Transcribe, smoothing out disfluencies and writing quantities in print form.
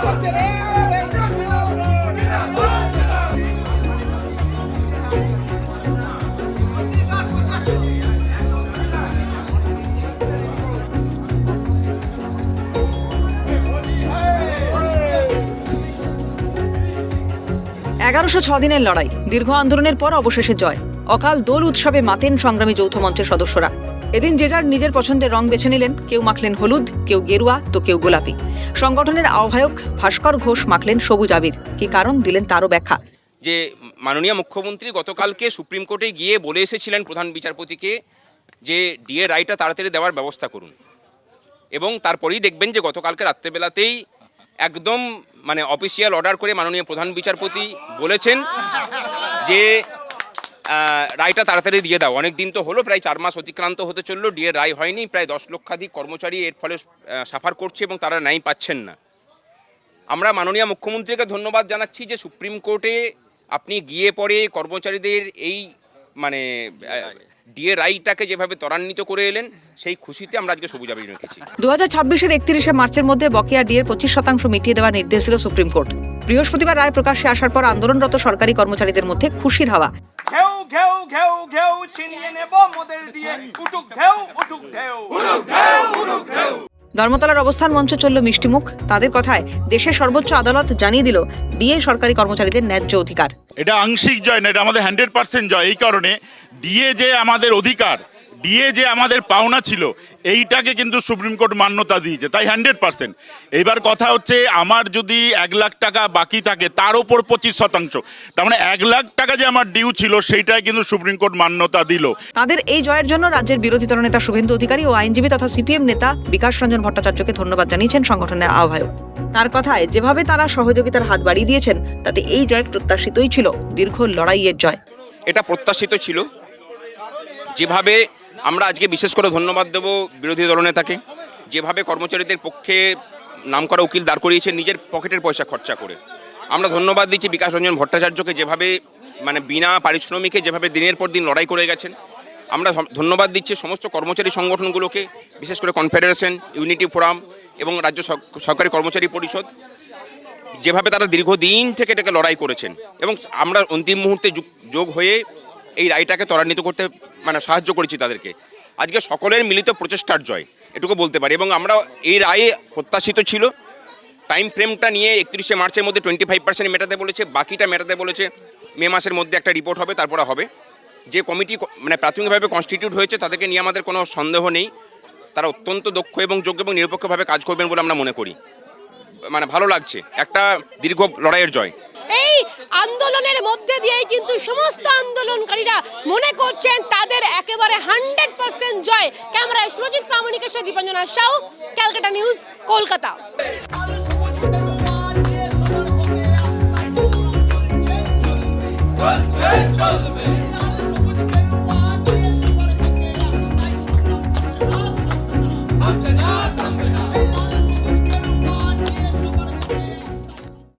১১০৬ দিনের লড়াই, দীর্ঘ আন্দোলনের পর অবশেষে জয়। অকাল দোল উৎসবে মাতেন সংগ্রামী যৌথ মঞ্চের সদস্যরা। এদিন যে যার নিজের পছন্দের রং বেছে নিলেন, কেউ মাখলেন হলুদ, কেউ গেরুয়া, তো কেউ গোলাপি। সংগঠনের আহ্বায়ক ভাস্কর ঘোষ মাখলেন সবুজ আবির। কি কারণ দিলেন তারও ব্যাখ্যা। যে মাননীয় মুখ্যমন্ত্রী গতকালকে সুপ্রিম কোর্টে গিয়ে বলে এসেছিলেন প্রধান বিচারপতিকে যে ডিএ রায়টা তাড়াতাড়ি দেওয়ার ব্যবস্থা করুন, এবং তারপরেই দেখবেন যে গতকালকে রাত্রেবেলাতেই একদম অফিসিয়াল অর্ডার করে মাননীয় প্রধান বিচারপতি বলেছেন যে রায়টা তাড়াতাড়ি দিয়ে দাও। অনেক দিন তো হলো, প্রায় 4 মাস অতিক্রান্ত হতে চললো, ডিএ রায় হয়নি। প্রায় 10 লক্ষাধিক কর্মচারী এর ফলে সাফার করছে এবং তারা ন্যায় পাচ্ছেন না। আমরা মাননীয় মুখ্যমন্ত্রীকে ধন্যবাদ জানাচ্ছি যে সুপ্রিম কোর্টে আপনি গিয়ে পরে কর্মচারীদের এই ডিএ রায়টাকে যেভাবে ত্বরান্বিত করে এলেন, সেই খুশিতে আমরা আজকে সবুজ আবির রেখেছি। 2026-এর 31শে মার্চের মধ্যে বকেয়া ডিএর 25% মিটিয়ে দেওয়ার নির্দেশ দিল সুপ্রিম কোর্ট। বৃহস্পতিবার রায় প্রকাশ্যে আসার পর আন্দোলনরত সরকারি কর্মচারীদের মধ্যে খুশির হাওয়া। ঘেউ ঘেউ ঘেউ ঘেউ ছিনিয়ে নেব মোদের দিয়ে, উঠুক ঢেউ উঠুক ঢেউ উঠুক ঢেউ উঠুক ঢেউ। ধর্মতলার অবস্থান মঞ্চে চলল মিষ্টিমুখ। তাদের কথায় দেশের সর্বোচ্চ আদালত জানিয়ে দিল ডিএ সরকারি কর্মচারীদের ন্যায্য অধিকার। এটা আংশিক জয় না, এটা আমাদের 100% জয়। এই কারণে ডিএ যে আমাদের অধিকার, ডিএ যে আমাদের পাওনা ছিল, এইটাকে কিন্তু সুপ্রিম কোর্ট মান্যতা দিয়েছে, তাই 100%। এইবার কথা হচ্ছে, আমার যদি 1 লাখ টাকা বাকি থাকে তার উপর 25%, তার মানে 1 লাখ টাকা যে আমার ডিউ ছিল সেইটাই কিন্তু সুপ্রিম কোর্ট মান্যতা দিল। তাদের এই জয়ের জন্য রাজ্যের বিরোধী দলনেতা শুভেন্দু অধিকারী ও আইনজীবী তথা সিপিএম নেতা বিকাশ রঞ্জন ভট্টাচার্যকে ধন্যবাদ জানিয়েছেন সংগঠনের আহ্বায়ক। তার কথায় যেভাবে তারা সহযোগিতার হাত বাড়িয়ে দিয়েছেন, তাতে এই জয় প্রত্যাশিতই ছিল, দীর্ঘ লড়াইয়ের জয়। এটা প্রত্যাশিত ছিল। যেভাবে আমরা আজকে বিশেষ করে ধন্যবাদ দেব বিরোধী দলনেতাকে, যেভাবে কর্মচারীদের পক্ষে নামকরা উকিল দাঁড় করিয়েছে নিজের পকেটের পয়সা খরচা করে। আমরা ধন্যবাদ দিচ্ছি বিকাশ রঞ্জন ভট্টাচার্যকে, যেভাবে বিনা পারিশ্রমিকে যেভাবে দিনের পর দিন লড়াই করে গেছেন। আমরা ধন্যবাদ দিচ্ছি সমস্ত কর্মচারী সংগঠনগুলোকে, বিশেষ করে কনফেডারেশন, ইউনিটি ফোরাম এবং রাজ্য সরকারি কর্মচারী পরিষদ, যেভাবে তারা দীর্ঘদিন থেকে এটাকে লড়াই করেছেন। এবং আমরা অন্তিম মুহূর্তে যোগ হয়ে এই রায়টাকে ত্বরান্বিত করতে সাহায্য করেছি তাদেরকে। আজকে সকলের মিলিত প্রচেষ্টার জয়, এটুকু বলতে পারি। এবং আমরা এই রায়ে প্রত্যাশিত ছিল। টাইম ফ্রেমটা নিয়ে 31শে মার্চের মধ্যে 25% মেটাতে বলেছে, বাকিটা মেটাতে বলেছে মে মাসের মধ্যে একটা রিপোর্ট হবে, তারপরে হবে। যে কমিটি প্রাথমিকভাবে কনস্টিটিউট হয়েছে তাদেরকে নিয়ে আমাদের কোনো সন্দেহ নেই, তারা অত্যন্ত দক্ষ এবং যোগ্য এবং নিরপেক্ষভাবে কাজ করবেন বলে আমরা মনে করি। ভালো লাগছে, একটা দীর্ঘ লড়াইয়ের জয়। এই আন্দোলনের মধ্যে দিয়েই কিন্তু সমস্ত আন্দোলনকারীরা মনে করছেন তাদের একেবারে 100% জয়। ক্যামেরায় সুরজিৎ প্রামাণিকের সাথে দীপাঞ্জনা সাউ, ক্যালকাটা নিউজ, কলকাতা।